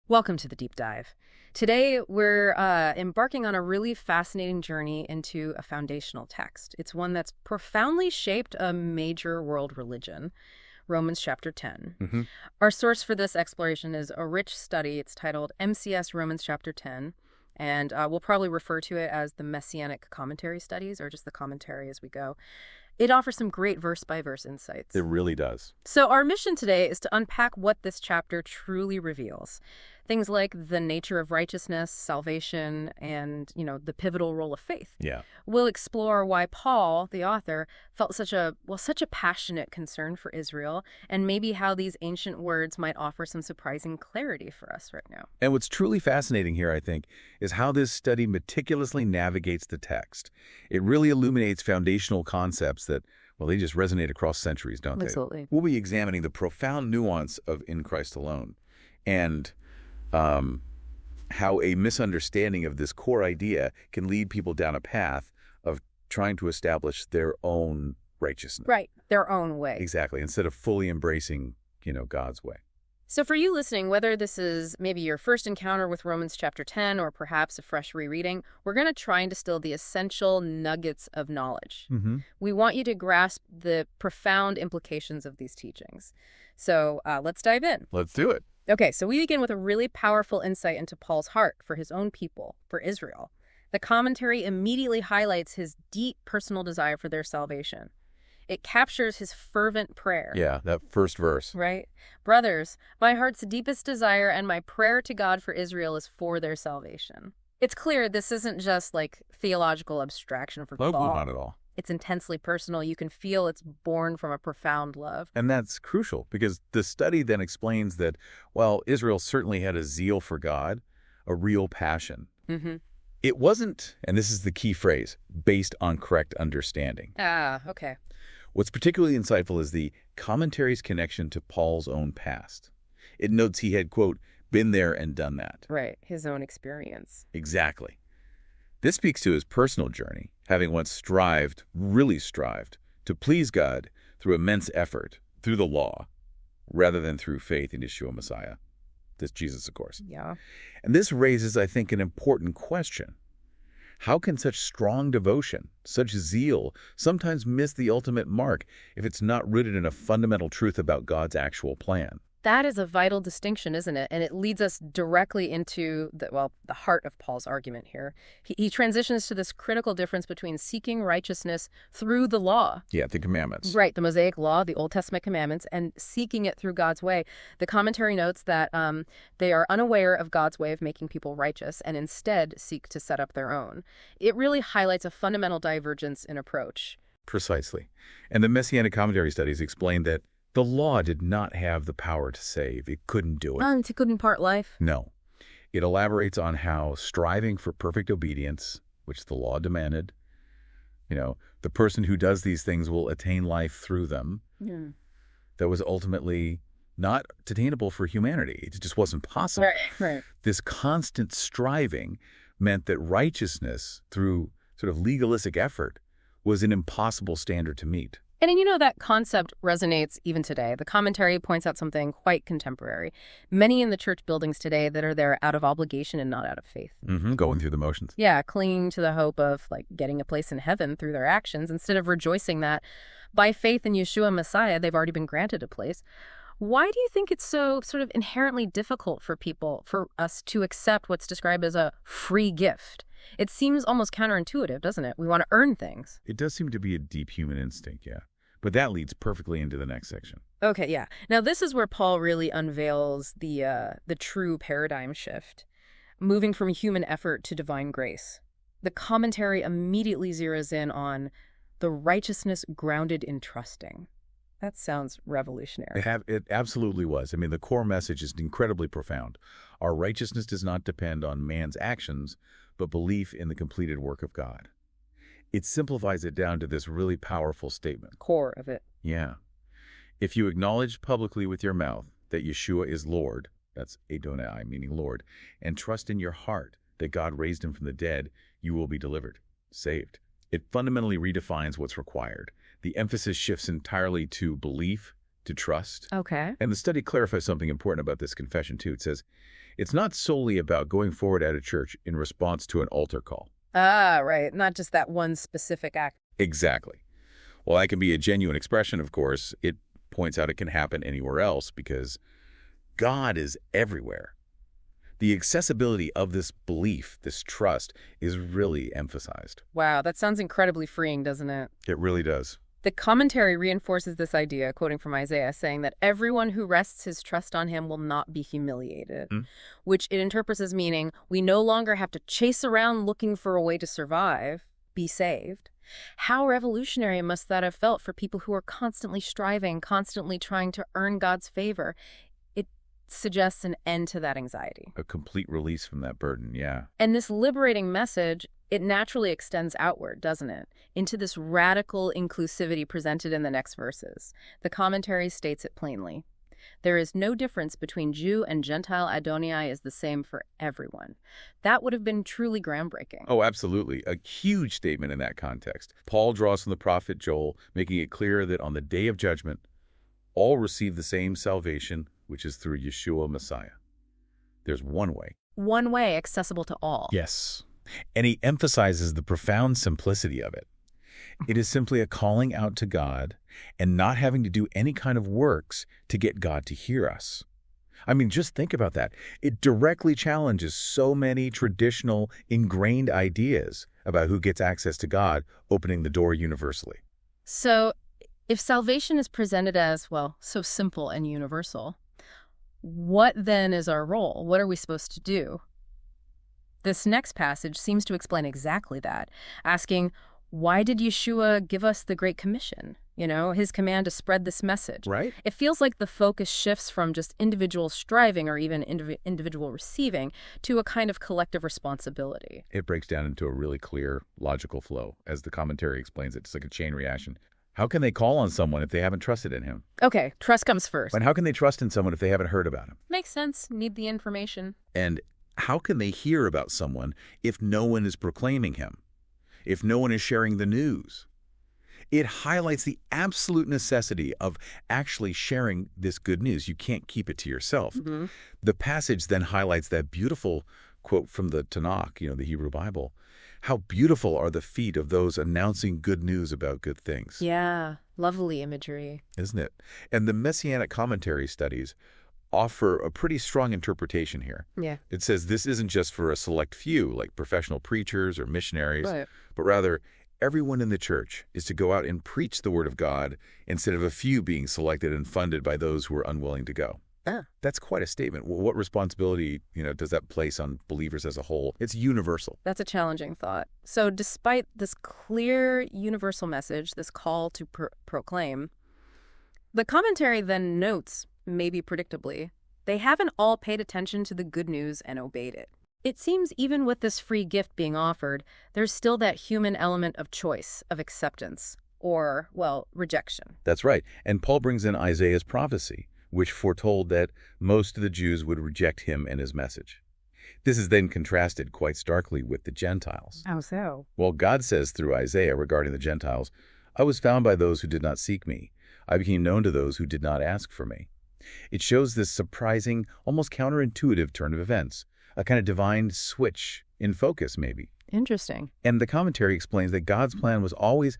Welcome to the Deep Dive. Today, we're embarking on a really fascinating journey into a foundational text. It's one that's profoundly shaped a major world religion, Romans chapter 10. hmm Our source for this exploration is a rich study. It's titled MCS Romans chapter 10, and we'll probably refer to it as the Messianic Commentary Studies, or just the commentary as we go. It offers some great verse-by-verse insights. It really does. So our mission today is to unpack what this chapter truly reveals. Things like the nature of righteousness, salvation, and, the pivotal role of faith. Yeah. We'll explore why Paul, the author, felt such a passionate concern for Israel, and maybe how these ancient words might offer some surprising clarity for us right now. And what's truly fascinating here, I think, is how this study meticulously navigates the text. It really illuminates foundational concepts that, well, they just resonate across centuries, don't they? Absolutely. We'll be examining the profound nuance of in Christ alone and how a misunderstanding of this core idea can lead people down a path of trying to establish their own righteousness. Right, their own way. Exactly, instead of fully embracing, God's way. So for you listening, whether this is maybe your first encounter with Romans chapter 10 or perhaps a fresh rereading, we're going to try and distill the essential nuggets of knowledge. We want you to grasp the profound implications of these teachings. So let's dive in. Let's do it. Okay, so we begin with a really powerful insight into Paul's heart for his own people, for Israel. The commentary immediately highlights his deep personal desire for their salvation. It captures his fervent prayer. Yeah, that first verse. Right? Brothers, my heart's deepest desire and my prayer to God for Israel is for their salvation. It's clear this isn't just like theological abstraction for No, Paul. not at all. It's intensely personal. You can feel it's born from a profound love. And that's crucial because the study then explains that, while Israel certainly had a zeal for God, a real passion, it wasn't, and this is the key phrase, based on correct understanding. Okay. What's particularly insightful is the commentary's connection to Paul's own past. It notes he had, quote, been there and done that. Right. His own experience. Exactly. This speaks to his personal journey, having once really strived, to please God through immense effort, through the law, rather than through faith in Yeshua Messiah. This Jesus, of course. Yeah. And this raises, I think, an important question. How can such strong devotion, such zeal, sometimes miss the ultimate mark if it's not rooted in a fundamental truth about God's actual plan? That is a vital distinction, isn't it? And it leads us directly into the heart of Paul's argument here. He transitions to this critical difference between seeking righteousness through the law. Yeah, the commandments. Right, the Mosaic Law, the Old Testament commandments, and seeking it through God's way. The commentary notes that they are unaware of God's way of making people righteous and instead seek to set up their own. It really highlights a fundamental divergence in approach. Precisely. And the Messianic commentary studies explain that the law did not have the power to save. It couldn't do it. It couldn't impart life. No. It elaborates on how striving for perfect obedience, which the law demanded, the person who does these things will attain life through them. Yeah. That was ultimately not attainable for humanity. It just wasn't possible. Right. This constant striving meant that righteousness through sort of legalistic effort was an impossible standard to meet. And that concept resonates even today. The commentary points out something quite contemporary. Many in the church buildings today that are there out of obligation and not out of faith. Going through the motions. Yeah, clinging to the hope of getting a place in heaven through their actions instead of rejoicing that by faith in Yeshua Messiah, they've already been granted a place. Why do you think it's so sort of inherently difficult for us to accept what's described as a free gift? It seems almost counterintuitive, doesn't it? We want to earn things. It does seem to be a deep human instinct, yeah. But that leads perfectly into the next section. Okay, yeah. Now, this is where Paul really unveils the true paradigm shift, moving from human effort to divine grace. The commentary immediately zeroes in on the righteousness grounded in trusting. That sounds revolutionary. It absolutely was. I mean, the core message is incredibly profound. Our righteousness does not depend on man's actions, but belief in the completed work of God. It simplifies it down to this really powerful statement. Core of it. Yeah. If you acknowledge publicly with your mouth that Yeshua is Lord, that's Adonai, meaning Lord, and trust in your heart that God raised him from the dead, you will be delivered, saved. It fundamentally redefines what's required. The emphasis shifts entirely to belief, to trust. Okay. And the study clarifies something important about this confession, too. It says, it's not solely about going forward at a church in response to an altar call. Ah, right. Not just that one specific act. Exactly. While that can be a genuine expression, of course, it points out it can happen anywhere else because God is everywhere. The accessibility of this belief, this trust, is really emphasized. Wow, that sounds incredibly freeing, doesn't it? It really does. The commentary reinforces this idea, quoting from Isaiah, saying that everyone who rests his trust on him will not be humiliated, which it interprets as meaning we no longer have to chase around looking for a way to survive, be saved. How revolutionary must that have felt for people who are constantly striving, constantly trying to earn God's favor? It suggests an end to that anxiety. A complete release from that burden, yeah. And this liberating message, it naturally extends outward, doesn't it? Into this radical inclusivity presented in the next verses. The commentary states it plainly. There is no difference between Jew and Gentile. Adonai is the same for everyone. That would have been truly groundbreaking. Oh, absolutely. A huge statement in that context. Paul draws from the prophet Joel, making it clear that on the day of judgment, all receive the same salvation, which is through Yeshua Messiah. There's one way. One way accessible to all. Yes. And he emphasizes the profound simplicity of it. It is simply a calling out to God and not having to do any kind of works to get God to hear us. I mean, just think about that. It directly challenges so many traditional, ingrained ideas about who gets access to God, opening the door universally. So, if salvation is presented as, well, so simple and universal, what then is our role? What are we supposed to do? This next passage seems to explain exactly that, asking, why did Yeshua give us the Great Commission? You know, his command to spread this message. Right. It feels like the focus shifts from just individual striving or even individual receiving to a kind of collective responsibility. It breaks down into a really clear, logical flow. As the commentary explains it, it's like a chain reaction. How can they call on someone if they haven't trusted in him? Okay, trust comes first. And how can they trust in someone if they haven't heard about him? Makes sense. Need the information. And how can they hear about someone if no one is proclaiming him? If no one is sharing the news? It highlights the absolute necessity of actually sharing this good news. You can't keep it to yourself. Mm-hmm. The passage then highlights that beautiful quote from the Tanakh, the Hebrew Bible. How beautiful are the feet of those announcing good news about good things. Yeah, lovely imagery. Isn't it? And the Messianic commentary studies offer a pretty strong interpretation here. Yeah. It says this isn't just for a select few, like professional preachers or missionaries, Right. but rather everyone in the church is to go out and preach the word of God instead of a few being selected and funded by those who are unwilling to go. Ah. That's quite a statement. What responsibility, does that place on believers as a whole? It's universal. That's a challenging thought. So despite this clear universal message, this call to proclaim, the commentary then notes, maybe predictably, they haven't all paid attention to the good news and obeyed it. It seems even with this free gift being offered, there's still that human element of choice, of acceptance, or, well, rejection. That's right. And Paul brings in Isaiah's prophecy, which foretold that most of the Jews would reject him and his message. This is then contrasted quite starkly with the Gentiles. How so? Well, God says through Isaiah regarding the Gentiles, I was found by those who did not seek me. I became known to those who did not ask for me. It shows this surprising, almost counterintuitive turn of events, a kind of divine switch in focus, maybe. Interesting. And the commentary explains that God's plan was always,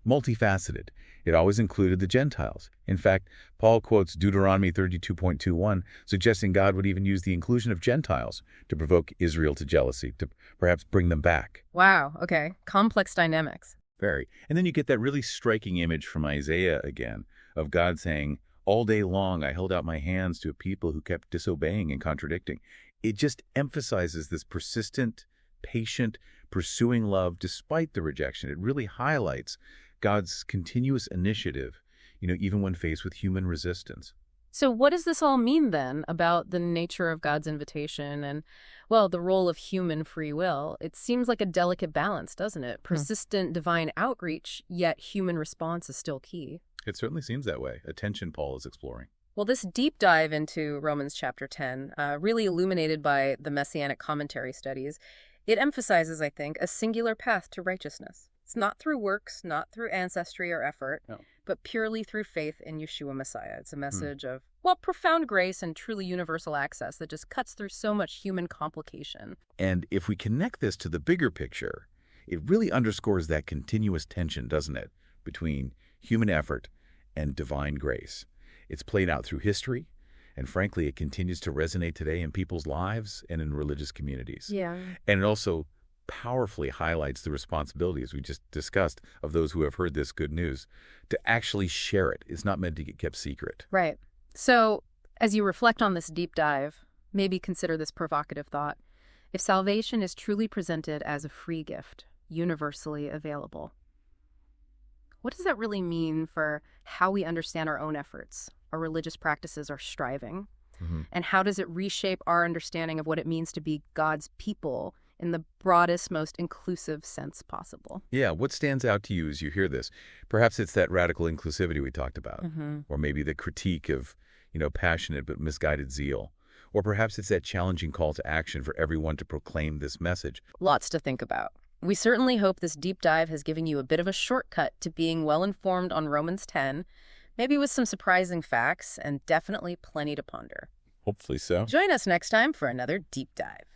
multifaceted. It always included the Gentiles. In fact, Paul quotes Deuteronomy 32.21, suggesting God would even use the inclusion of Gentiles to provoke Israel to jealousy, to perhaps bring them back. Wow, okay. Complex dynamics. Very. And then you get that really striking image from Isaiah again, of God saying, all day long I held out my hands to a people who kept disobeying and contradicting. It just emphasizes this persistent, patient, pursuing love despite the rejection. It really highlights God's continuous initiative, even when faced with human resistance. So what does this all mean then about the nature of God's invitation and, well, the role of human free will? It seems like a delicate balance, doesn't it? Persistent divine outreach, yet human response is still key. It certainly seems that way, a tension Paul is exploring. Well, this deep dive into Romans chapter 10, really illuminated by the Messianic commentary studies, it emphasizes, I think, a singular path to righteousness. It's not through works, not through ancestry or effort. No. but purely through faith in Yeshua Messiah. It's a Hmm. message of, well, profound grace and truly universal access that just cuts through so much human complication. And if we connect this to the bigger picture, it really underscores that continuous tension, doesn't it, between human effort and divine grace. It's played out through history, and frankly, it continues to resonate today in people's lives and in religious communities. Yeah. And it also powerfully highlights the responsibilities we just discussed of those who have heard this good news to actually share it. It's not meant to get kept secret. Right. So, as you reflect on this deep dive, maybe consider this provocative thought. If salvation is truly presented as a free gift, universally available, what does that really mean for how we understand our own efforts, our religious practices, our striving? And how does it reshape our understanding of what it means to be God's people in the broadest, most inclusive sense possible? Yeah, what stands out to you as you hear this? Perhaps it's that radical inclusivity we talked about, or maybe the critique of, passionate but misguided zeal. Or perhaps it's that challenging call to action for everyone to proclaim this message. Lots to think about. We certainly hope this deep dive has given you a bit of a shortcut to being well-informed on Romans 10, maybe with some surprising facts and definitely plenty to ponder. Hopefully so. Join us next time for another deep dive.